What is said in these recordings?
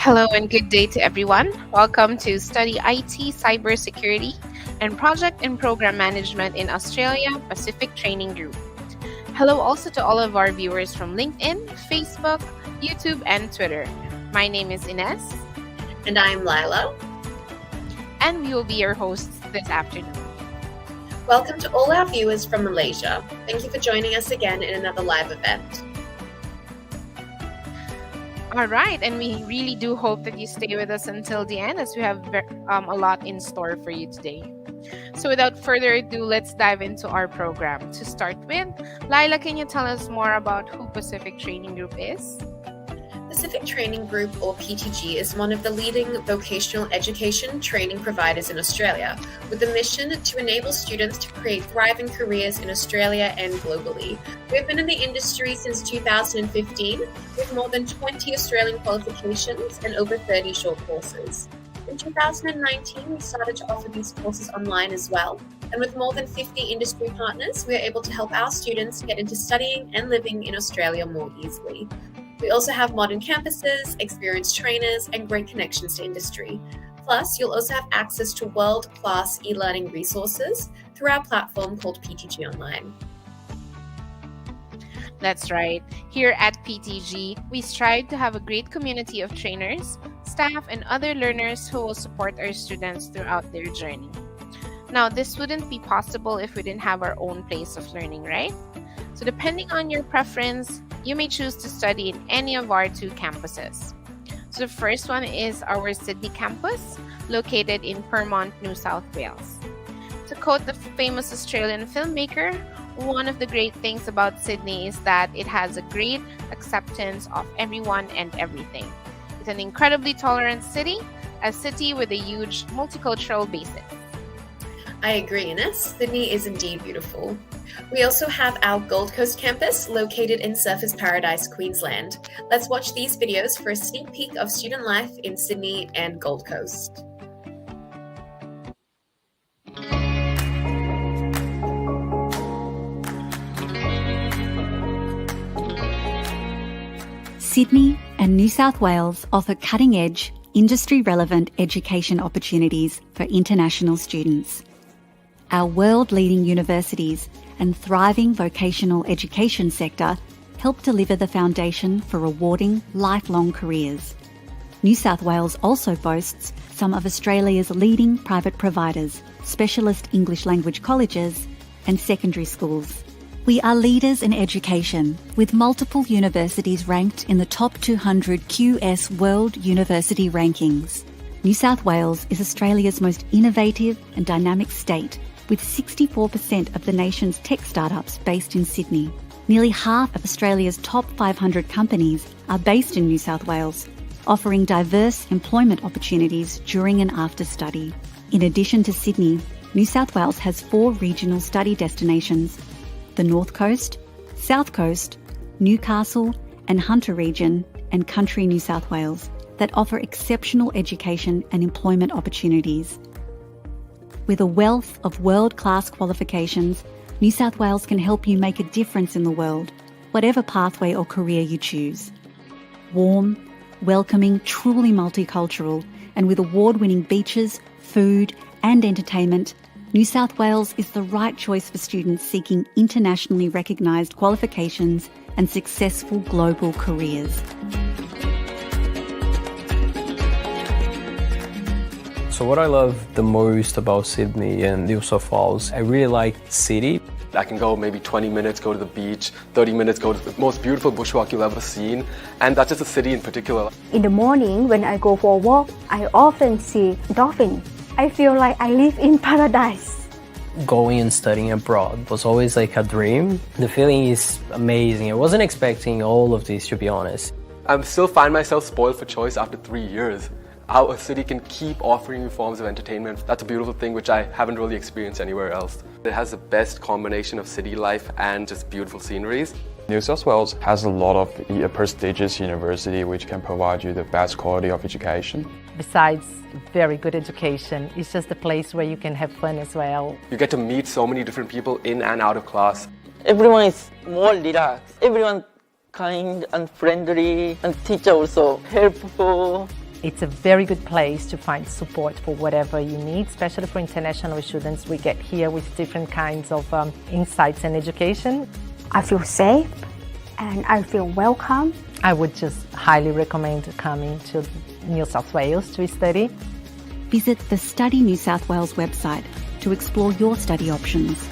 Hello and good day to everyone. Welcome to Study IT, Cybersecurity, and Project and Program Management in Australia Pacific Training Group. Hello also to all of our viewers from LinkedIn, Facebook, YouTube, and Twitter. My name is Ines. And I'm Lila. And we will be your hosts this afternoon. Welcome to all our viewers from Malaysia. Thank you for joining us again in another live event. All right, and we really do hope that you stay with us until the end as we have a lot in store for you today. So without further ado, let's dive into our program. To start with, Lila, can you tell us more about who Pacific Training Group is? Pacific Training Group, or PTG, is one of the leading vocational education training providers in Australia, with the mission to enable students to create thriving careers in Australia and globally. We've been in the industry since 2015, with more than 20 Australian qualifications and over 30 short courses. In 2019, we started to offer these courses online as well, and with more than 50 industry partners, we are able to help our students get into studying and living in Australia more easily. We also have modern campuses, experienced trainers, and great connections to industry. Plus, you'll also have access to world-class e-learning resources through our platform called PTG Online. That's right. Here at PTG, we strive to have a great community of trainers, staff, and other learners who will support our students throughout their journey. Now, this wouldn't be possible if we didn't have our own place of learning, right? So depending on your preference, you may choose to study in any of our two campuses. So the first one is our Sydney campus, located in Pyrmont, New South Wales. To quote the famous Australian filmmaker, one of the great things about Sydney is that it has a great acceptance of everyone and everything. It's an incredibly tolerant city, a city with a huge multicultural basis. I agree, Ines. Sydney is indeed beautiful. We also have our Gold Coast campus located in Surfers Paradise, Queensland. Let's watch these videos for a sneak peek of student life in Sydney and Gold Coast. Sydney and New South Wales offer cutting-edge, industry-relevant education opportunities for international students. Our world-leading universities and thriving vocational education sector help deliver the foundation for rewarding lifelong careers. New South Wales also boasts some of Australia's leading private providers, specialist English language colleges and secondary schools. We are leaders in education, with multiple universities ranked in the top 200 QS World University Rankings. New South Wales is Australia's most innovative and dynamic state, with 64% of the nation's tech startups based in Sydney. Nearly half of Australia's top 500 companies are based in New South Wales, offering diverse employment opportunities during and after study. In addition to Sydney, New South Wales has 4 regional study destinations: the North Coast, South Coast, Newcastle and Hunter region, and Country New South Wales, that offer exceptional education and employment opportunities. With a wealth of world-class qualifications, New South Wales can help you make a difference in the world, whatever pathway or career you choose. Warm, welcoming, truly multicultural, and with award-winning beaches, food and entertainment, New South Wales is the right choice for students seeking internationally recognised qualifications and successful global careers. So what I love the most about Sydney and New South Wales, I really like the city. I can go maybe 20 minutes, go to the beach, 30 minutes, go to the most beautiful bushwalk you've ever seen. And that's just the city in particular. In the morning when I go for a walk, I often see dolphins. I feel like I live in paradise. Going and studying abroad was always like a dream. The feeling is amazing. I wasn't expecting all of this, to be honest. I still find myself spoiled for choice after 3 years. How a city can keep offering you forms of entertainment. That's a beautiful thing which I haven't really experienced anywhere else. It has the best combination of city life and just beautiful sceneries. New South Wales has a lot of prestigious university which can provide you the best quality of education. Besides very good education, it's just a place where you can have fun as well. You get to meet so many different people in and out of class. Everyone is more relaxed. Everyone kind and friendly, and teacher also helpful. It's a very good place to find support for whatever you need, especially for international students. We get here with different kinds of insights and education. I feel safe and I feel welcome. I would just highly recommend coming to New South Wales to study. Visit the Study New South Wales website to explore your study options.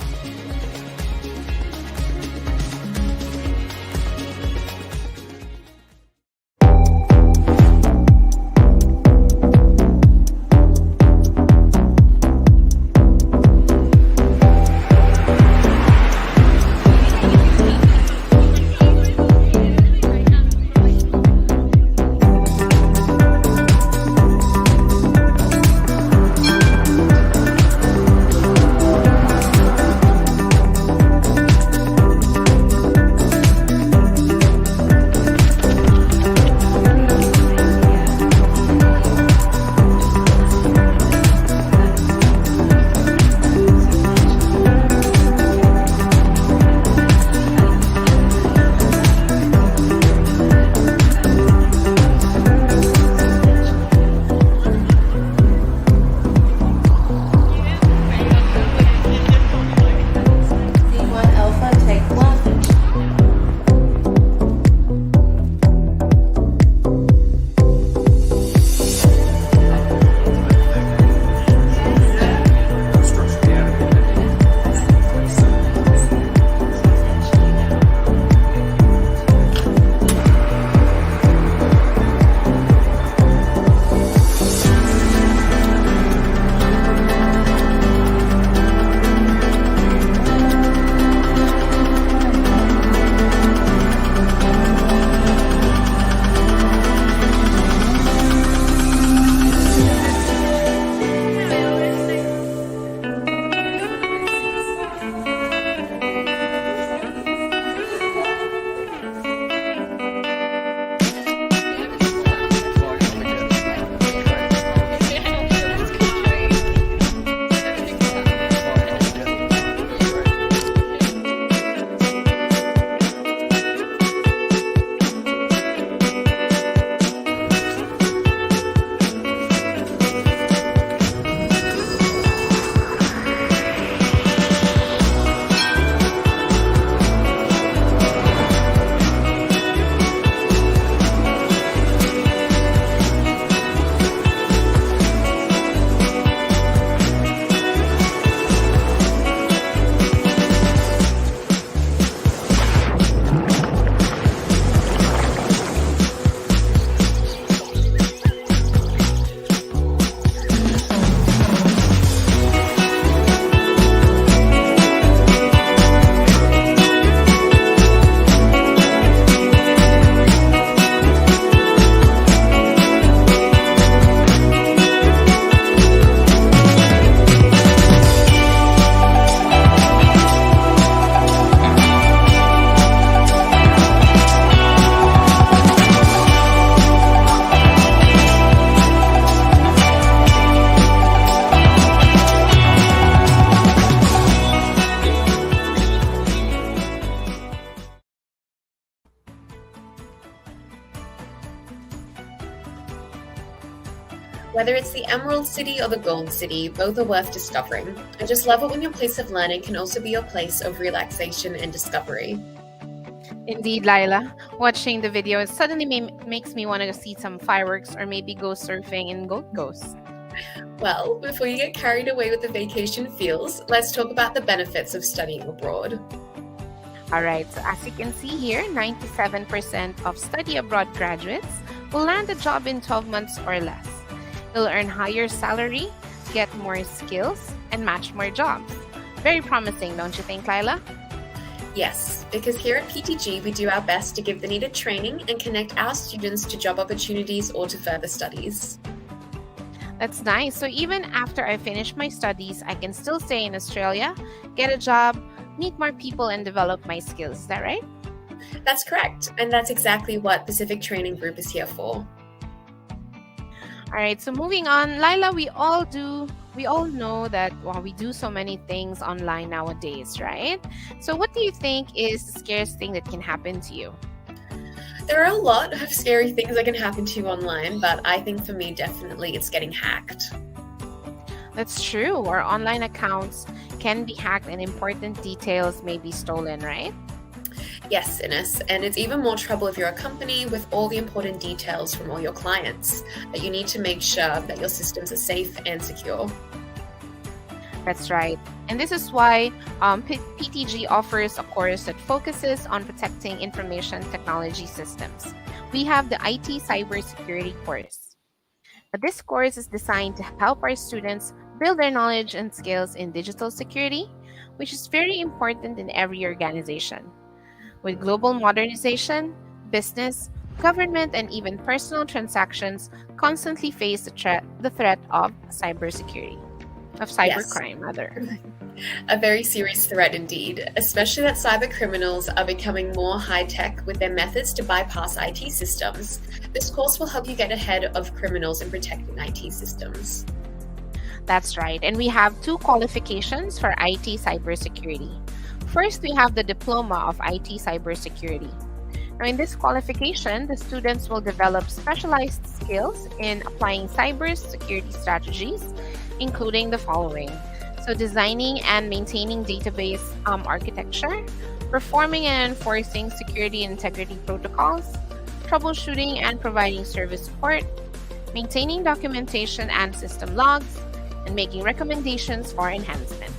Whether it's the Emerald City or the Gold City, both are worth discovering. I just love it when your place of learning can also be your place of relaxation and discovery. Indeed, Lila. Watching the video suddenly makes me want to see some fireworks or maybe go surfing in Gold Coast. Well, before you get carried away with the vacation feels, let's talk about the benefits of studying abroad. All right, so as you can see here, 97% of study abroad graduates will land a job in 12 months or less. You'll earn higher salary, get more skills, and match more jobs. Very promising, don't you think, Lila? Yes, because here at PTG, we do our best to give the needed training and connect our students to job opportunities or to further studies. That's nice. So even after I finish my studies, I can still stay in Australia, get a job, meet more people, and develop my skills. Is that right? That's correct. And that's exactly what Pacific Training Group is here for. All right, so moving on, Lila, we all know that we do so many things online nowadays, right? So what do you think is the scariest thing that can happen to you? There are a lot of scary things that can happen to you online, but I think for me, definitely it's getting hacked. That's true. Our online accounts can be hacked and important details may be stolen, right? Yes, Ines, and it's even more trouble if you're a company with all the important details from all your clients. That you need to make sure that your systems are safe and secure. That's right. And this is why PTG offers a course that focuses on protecting information technology systems. We have the IT Cybersecurity course. But this course is designed to help our students build their knowledge and skills in digital security, which is very important in every organization. With global modernization, business, government, and even personal transactions constantly face the threat of cybersecurity. Of cybercrime, rather. A very serious threat indeed, especially that cyber criminals are becoming more high-tech with their methods to bypass IT systems. This course will help you get ahead of criminals in protecting IT systems. That's right. And we have 2 qualifications for IT cybersecurity. First, we have the Diploma of IT Cybersecurity. Now, in this qualification, the students will develop specialized skills in applying cybersecurity strategies, including the following. So, designing and maintaining database architecture, performing and enforcing security and integrity protocols, troubleshooting and providing service support, maintaining documentation and system logs, and making recommendations for enhancement.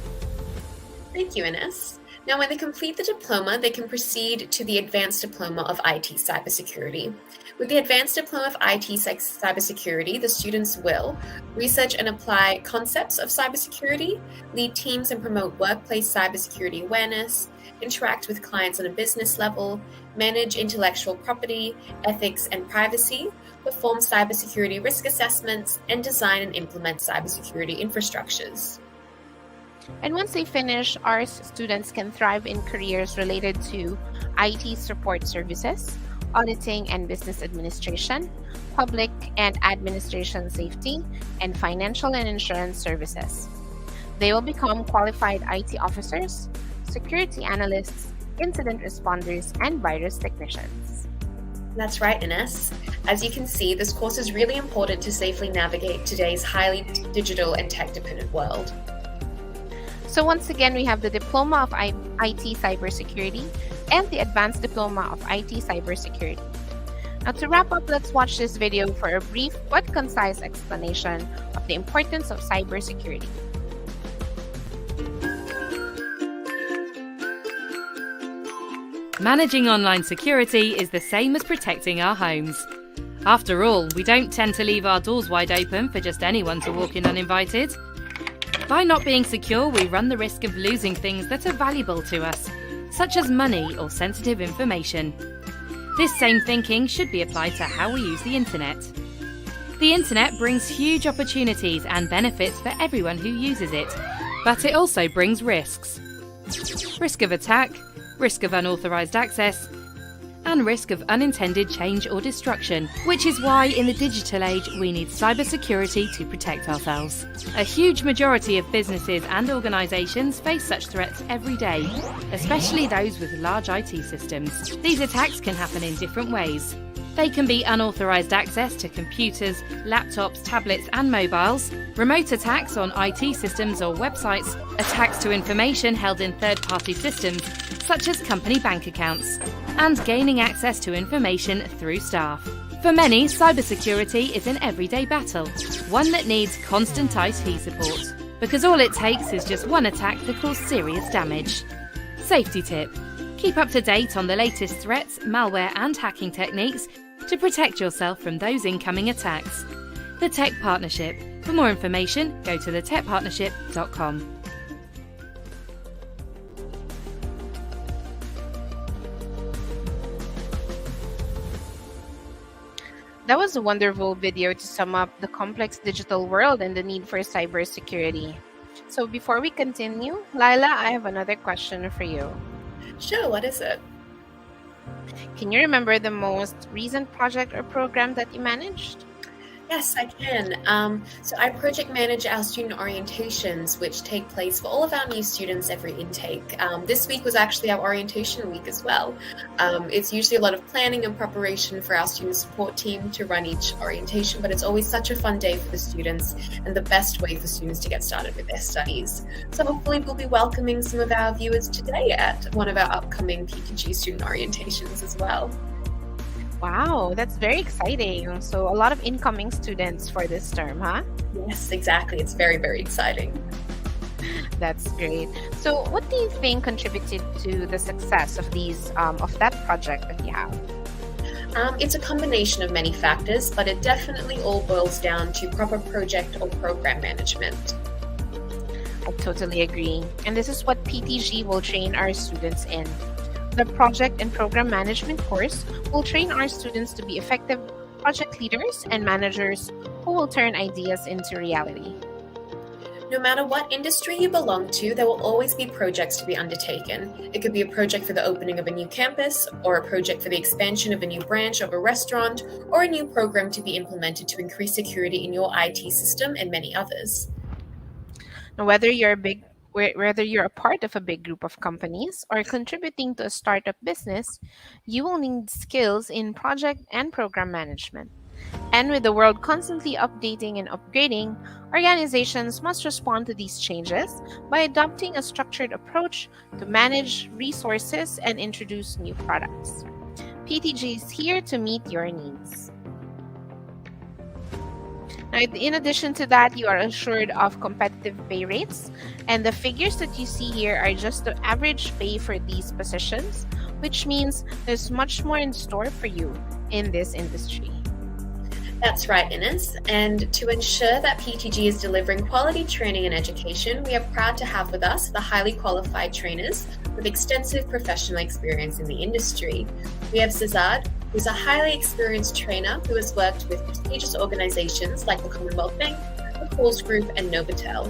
Thank you, Ines. Now, when they complete the diploma, they can proceed to the Advanced Diploma of IT Cybersecurity. With the Advanced Diploma of IT Cybersecurity, the students will research and apply concepts of cybersecurity, lead teams and promote workplace cybersecurity awareness, interact with clients on a business level, manage intellectual property, ethics and privacy, perform cybersecurity risk assessments, and design and implement cybersecurity infrastructures. And once they finish, our students can thrive in careers related to IT support services, auditing and business administration, public and administration safety, and financial and insurance services. They will become qualified IT officers, security analysts, incident responders, and virus technicians. That's right, Ines. As you can see, this course is really important to safely navigate today's highly digital and tech-dependent world. So once again, we have the Diploma of IT Cybersecurity and the Advanced Diploma of IT Cybersecurity. Now to wrap up, let's watch this video for a brief but concise explanation of the importance of cybersecurity. Managing online security is the same as protecting our homes. After all, we don't tend to leave our doors wide open for just anyone to walk in uninvited. By not being secure, we run the risk of losing things that are valuable to us, such as money or sensitive information. This same thinking should be applied to how we use the internet. The internet brings huge opportunities and benefits for everyone who uses it, but it also brings risks. Risk of attack, risk of unauthorized access, and risk of unintended change or destruction, which is why in the digital age we need cybersecurity to protect ourselves. A huge majority of businesses and organisations face such threats every day, especially those with large IT systems. These attacks can happen in different ways. They can be unauthorized access to computers, laptops, tablets and mobiles, remote attacks on IT systems or websites, attacks to information held in third-party systems, such as company bank accounts, and gaining access to information through staff. For many, cybersecurity is an everyday battle, one that needs constant IT support, because all it takes is just one attack to cause serious damage. Safety tip: keep up to date on the latest threats, malware and hacking techniques to protect yourself from those incoming attacks. The Tech Partnership. For more information, go to thetechpartnership.com. That was a wonderful video to sum up the complex digital world and the need for cybersecurity. So before we continue, Laila, I have another question for you. Sure, what is it? Can you remember the most recent project or program that you managed? Yes, I can. So I project manage our student orientations, which take place for all of our new students every intake. This week was actually our orientation week as well. It's usually a lot of planning and preparation for our student support team to run each orientation, but it's always such a fun day for the students and the best way for students to get started with their studies. So hopefully we'll be welcoming some of our viewers today at one of our upcoming PTG student orientations as well. Wow, that's very exciting. So a lot of incoming students for this term, huh? Yes, exactly. It's very, very exciting. That's great. So what do you think contributed to the success of that project that you have? It's a combination of many factors, but it definitely all boils down to proper project or program management. I totally agree. And this is what PTG will train our students in. The project and program management course will train our students to be effective project leaders and managers who will turn ideas into reality. No matter what industry you belong to, there will always be projects to be undertaken. It could be a project for the opening of a new campus, or a project for the expansion of a new branch of a restaurant, or a new program to be implemented to increase security in your IT system, and many others. Now, whether you're a part of a big group of companies or contributing to a startup business, you will need skills in project and program management. And with the world constantly updating and upgrading, organizations must respond to these changes by adopting a structured approach to manage resources and introduce new products. PTG is here to meet your needs. Now, in addition to that, you are assured of competitive pay rates, and the figures that you see here are just the average pay for these positions, which means there's much more in store for you in this industry. That's right, Ines. And to ensure that PTG is delivering quality training and education, we are proud to have with us the highly qualified trainers with extensive professional experience in the industry. We have Cesar, who's a highly experienced trainer who has worked with prestigious organizations like the Commonwealth Bank, the Coles Group, and Novotel.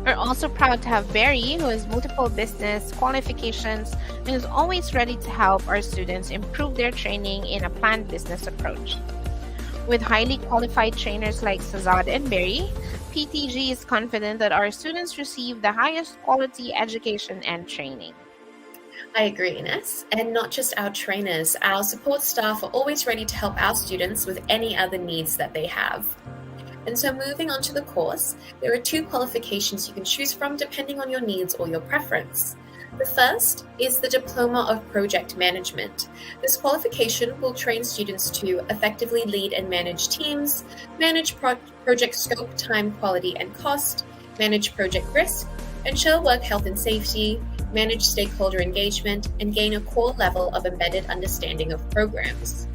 We're also proud to have Barry, who has multiple business qualifications and is always ready to help our students improve their training in a planned business approach. With highly qualified trainers like Sazad and Barry, PTG is confident that our students receive the highest quality education and training. I agree, Ines. And not just our trainers, our support staff are always ready to help our students with any other needs that they have. And so moving on to the course, there are 2 qualifications you can choose from depending on your needs or your preference. The first is the Diploma of Project Management. This qualification will train students to effectively lead and manage teams, manage project scope, time, quality, and cost, manage project risk, ensure work health and safety, manage stakeholder engagement, and gain a core level of embedded understanding of programs.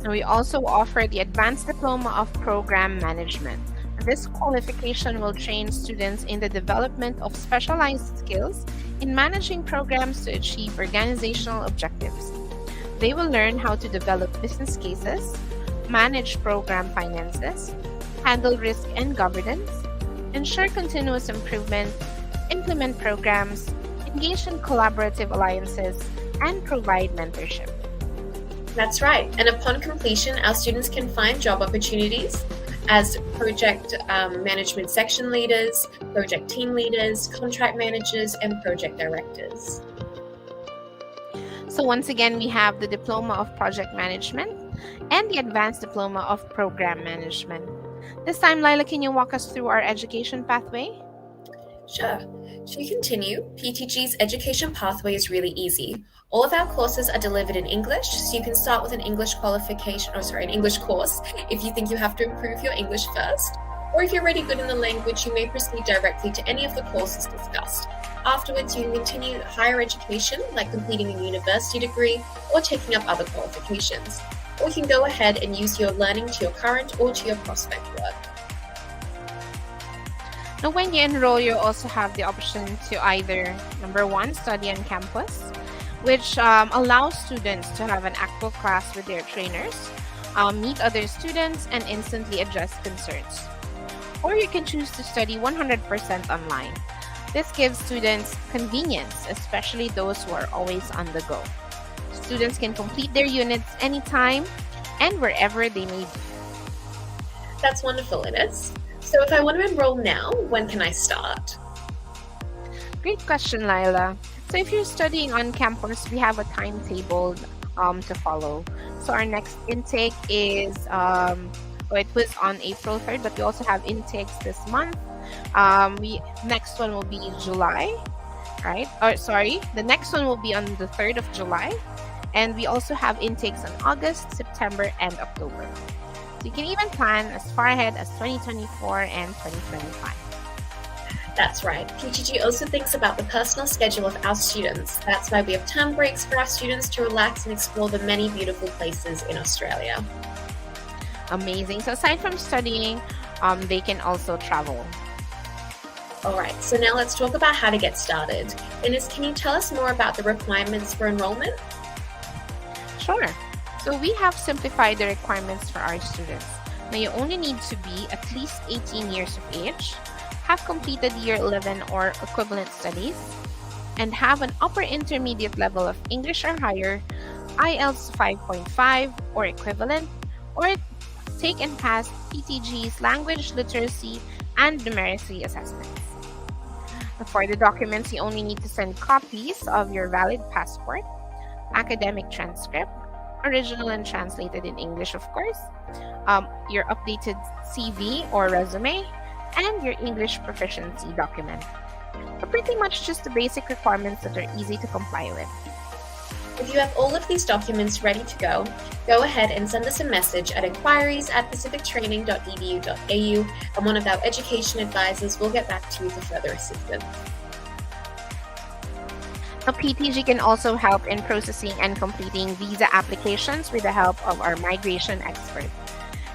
And we also offer the Advanced Diploma of Program Management. This qualification will train students in the development of specialized skills in managing programs to achieve organizational objectives. They will learn how to develop business cases, manage program finances, handle risk and governance, ensure continuous improvement, implement programs, engage in collaborative alliances, and provide mentorship. That's right. And upon completion, our students can find job opportunities as project management section leaders, project team leaders, contract managers, and project directors. So once again, we have the Diploma of Project Management and the Advanced Diploma of Program Management. This time, Lila, can you walk us through our education pathway? Sure. To continue, PTG's education pathway is really easy. All of our courses are delivered in English, so you can start with an English an English course if you think you have to improve your English first. Or if you're already good in the language, you may proceed directly to any of the courses discussed. Afterwards, you can continue higher education, like completing a university degree or taking up other qualifications. Or you can go ahead and use your learning to your current or to your prospect work. Now, when you enroll, you also have the option to either, number 1, study on campus, which allows students to have an actual class with their trainers, meet other students, and instantly address concerns. Or you can choose to study 100% online. This gives students convenience, especially those who are always on the go. Students can complete their units anytime, and wherever they may be. That's wonderful, Ines. So if I want to enroll now, when can I start? Great question, Lila. So if you're studying on campus, we have a timetable to follow. So our next intake is, it was on April 3rd, but we also have intakes this month. Next one will be July, right? The next one will be on the 3rd of July. And we also have intakes on August, September, and October. So you can even plan as far ahead as 2024 and 2025. That's right. PTG also thinks about the personal schedule of our students. That's why we have term breaks for our students to relax and explore the many beautiful places in Australia. Amazing. So aside from studying, they can also travel. All right, so now let's talk about how to get started. Ines, can you tell us more about the requirements for enrollment? Sure. So we have simplified the requirements for our students. Now you only need to be at least 18 years of age, have completed year 11 or equivalent studies, and have an upper intermediate level of English or higher, IELTS 5.5 or equivalent, or take and pass PTG's language, literacy, and numeracy assessments. For the documents, you only need to send copies of your valid passport, academic transcript, original and translated in English, of course, your updated CV or resume, and your English proficiency document. So pretty much just the basic requirements that are easy to comply with. If you have all of these documents ready to go ahead and send us a message at inquiries@pacifictraining.edu.au, and one of our education advisors will get back to you for further assistance. Now, PTG can also help in processing and completing visa applications with the help of our migration expert.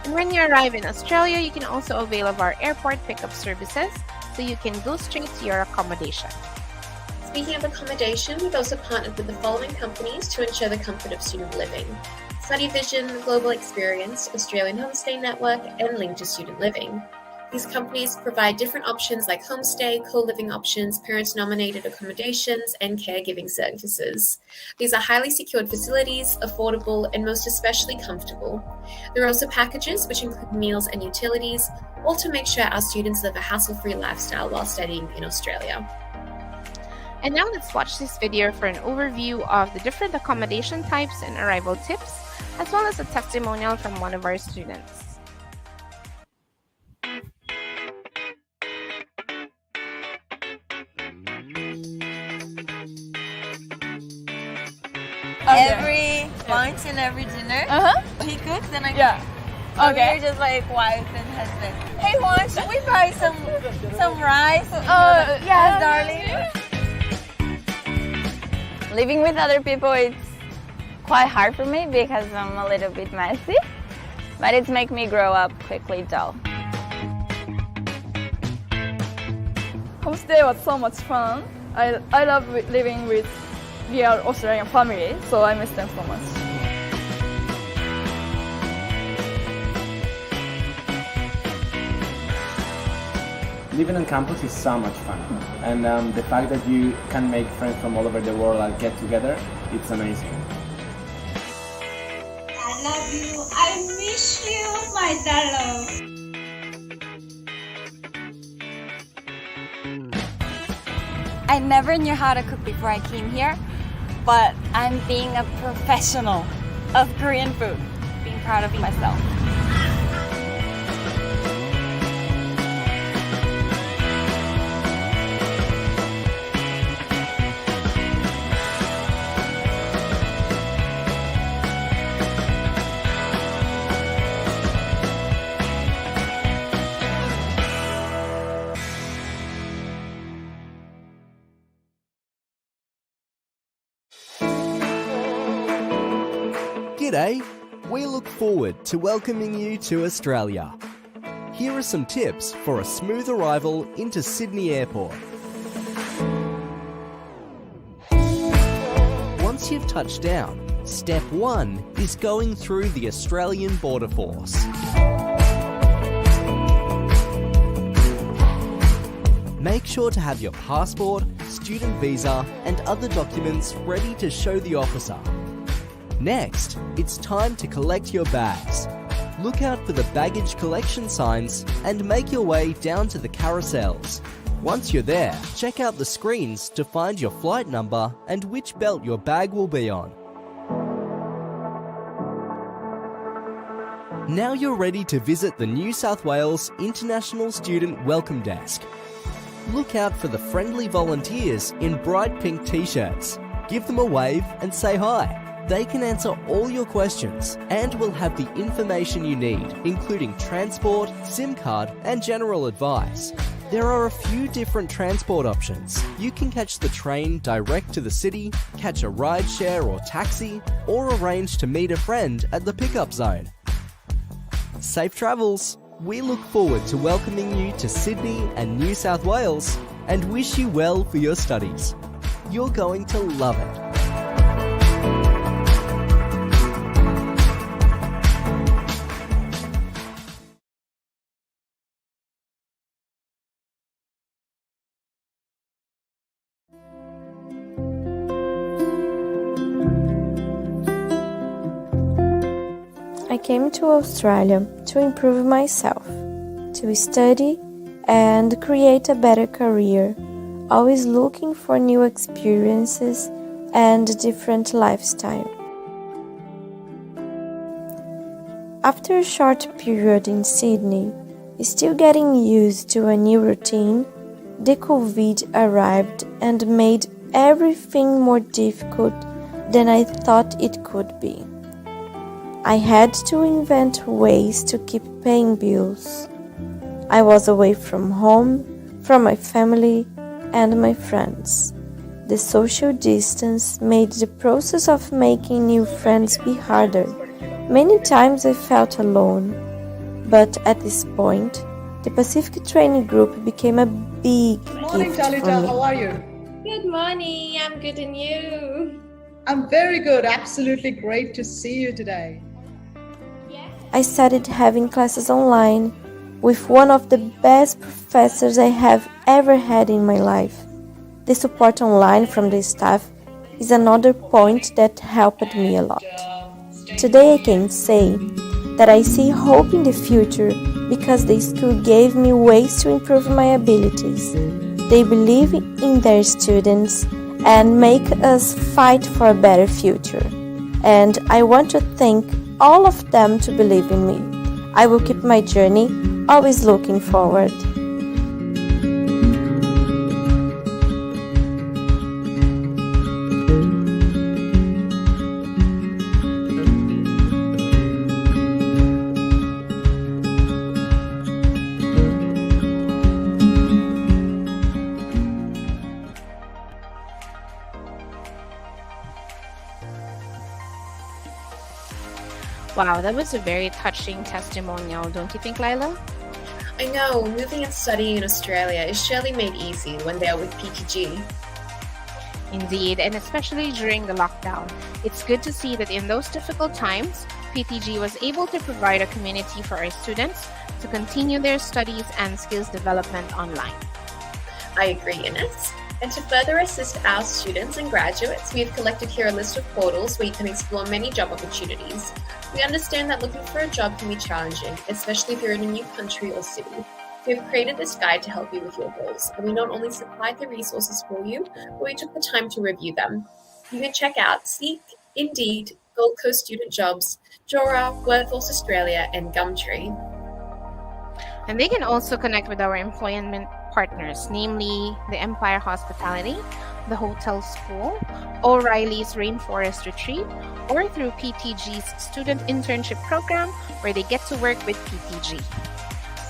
And when you arrive in Australia, you can also avail of our airport pickup services, so you can go straight to your accommodation. Speaking of accommodation, we've also partnered with the following companies to ensure the comfort of student living: Study Vision, Global Experience, Australian Homestay Network, and Link to Student Living. These companies provide different options like homestay, co-living options, parents-nominated accommodations, and caregiving services. These are highly secured facilities, affordable, and most especially comfortable. There are also packages which include meals and utilities, all to make sure our students live a hassle-free lifestyle while studying in Australia. And now let's watch this video for an overview of the different accommodation types and arrival tips, as well as a testimonial from one of our students. Okay. Every lunch and every dinner, he cooks and I cook. So we're just like wife and husband. Hey, Juan, should we buy some rice? Yes, darling. Living with other people, it's quite hard for me because I'm a little bit messy, but it's make me grow up quickly though. Homestay was so much fun. I love living with real Australian family, so I miss them so much. Living on campus is so much fun, and the fact that you can make friends from all over the world and get together, it's amazing. I love you, I miss you, my darling. I never knew how to cook before I came here, but I'm being a professional of Korean food, being proud of myself. G'day! We look forward to welcoming you to Australia. Here are some tips for a smooth arrival into Sydney Airport. Once you've touched down, step 1 is going through the Australian Border Force. Make sure to have your passport, student visa and other documents ready to show the officer. Next, it's time to collect your bags. Look out for the baggage collection signs and make your way down to the carousels. Once you're there, check out the screens to find your flight number and which belt your bag will be on. Now you're ready to visit the New South Wales International Student Welcome Desk. Look out for the friendly volunteers in bright pink t-shirts. Give them a wave and say hi. They can answer all your questions and will have the information you need, including transport, SIM card, and general advice. There are a few different transport options. You can catch the train direct to the city, catch a rideshare or taxi, or arrange to meet a friend at the pickup zone. Safe travels! We look forward to welcoming you to Sydney and New South Wales and wish you well for your studies. You're going to love it. I came to Australia to improve myself, to study and create a better career, always looking for new experiences and different lifestyle. After a short period in Sydney, still getting used to a new routine, the COVID arrived and made everything more difficult than I thought it could be. I had to invent ways to keep paying bills. I was away from home, from my family and my friends. The social distance made the process of making new friends be harder. Many times I felt alone, but at this point, the Pacific Training Group became a big gift for me. How are you? Good morning, I'm good and you? I'm very good, absolutely great to see you today. I started having classes online with one of the best professors I have ever had in my life. The support online from the staff is another point that helped me a lot. Today I can say that I see hope in the future because the school gave me ways to improve my abilities. They believe in their students and make us fight for a better future. And I want to thank all of them to believe in me. I will keep my journey, always looking forward. Wow, that was a very touching testimonial, don't you think, Lila? I know, moving and studying in Australia is surely made easy when they are with PTG. Indeed, and especially during the lockdown. It's good to see that in those difficult times, PTG was able to provide a community for our students to continue their studies and skills development online. I agree, Ines. And to further assist our students and graduates, we have collected here a list of portals where you can explore many job opportunities. We understand that looking for a job can be challenging, especially if you're in a new country or city. We have created this guide to help you with your goals, and we not only supplied the resources for you, but we took the time to review them. You can check out Seek, Indeed, Gold Coast Student Jobs, Jora, Workforce Australia, and Gumtree. And they can also connect with our employment partners, namely the Empire Hospitality, the Hotel School, O'Reilly's Rainforest Retreat, or through PTG's Student Internship Program, where they get to work with PTG.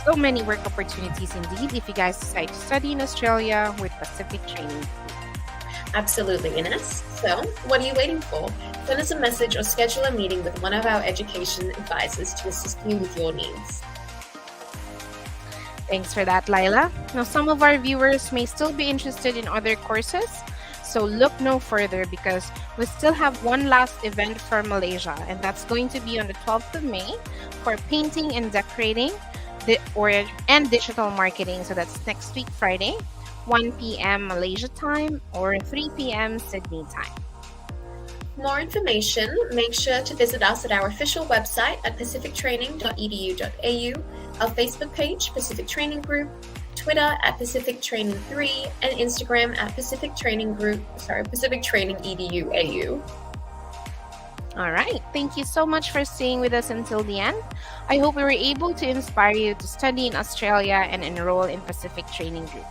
So many work opportunities indeed if you guys decide to study in Australia with Pacific Training. Absolutely, Ines. So, what are you waiting for? Send us a message or schedule a meeting with one of our education advisors to assist you with your needs. Thanks for that, Lila. Now, some of our viewers may still be interested in other courses, so look no further because we still have one last event for Malaysia, and that's going to be on the 12th of May for painting and decorating and digital marketing. So that's next week, Friday, 1 p.m. Malaysia time or 3 p.m. Sydney time. For more information, make sure to visit us at our official website at pacifictraining.edu.au, our Facebook page, Pacific Training Group, Twitter at Pacific Training 3, and Instagram at Pacific Training EDU-AU. All right. Thank you so much for staying with us until the end. I hope we were able to inspire you to study in Australia and enroll in Pacific Training Group.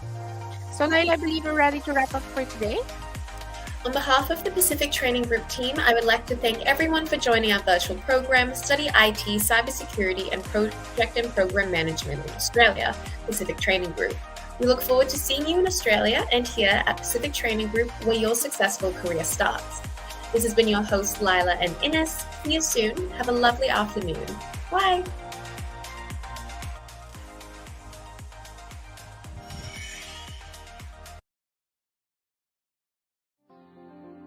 So, Laila, I believe we're ready to wrap up for today. On behalf of the Pacific Training Group team, I would like to thank everyone for joining our virtual program, Study IT, Cybersecurity and Project and Program Management in Australia, Pacific Training Group. We look forward to seeing you in Australia and here at Pacific Training Group, where your successful career starts. This has been your hosts, Laila and Ines. See you soon. Have a lovely afternoon. Bye.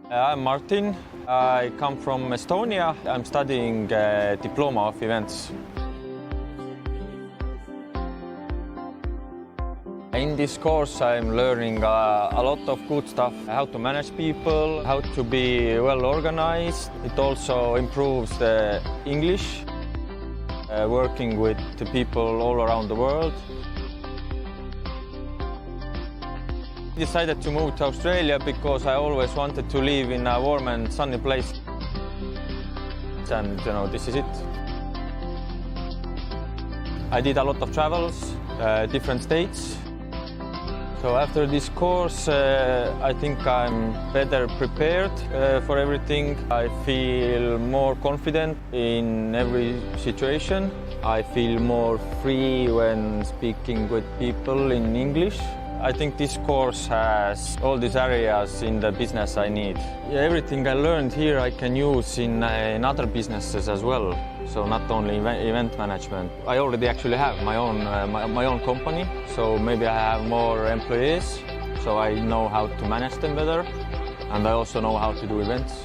I'm Martin. I come from Estonia. I'm studying Diploma of Events. In this course, I'm learning a lot of good stuff, how to manage people, how to be well organized. It also improves the English, working with the people all around the world. I decided to move to Australia because I always wanted to live in a warm and sunny place. And this is it. I did a lot of travels, different states. So after this course, I think I'm better prepared for everything. I feel more confident in every situation. I feel more free when speaking with people in English. I think this course has all these areas in the business I need. Everything I learned here I can use in other businesses as well. So not only event management. I already actually have my own company, so maybe I have more employees, so I know how to manage them better, and I also know how to do events.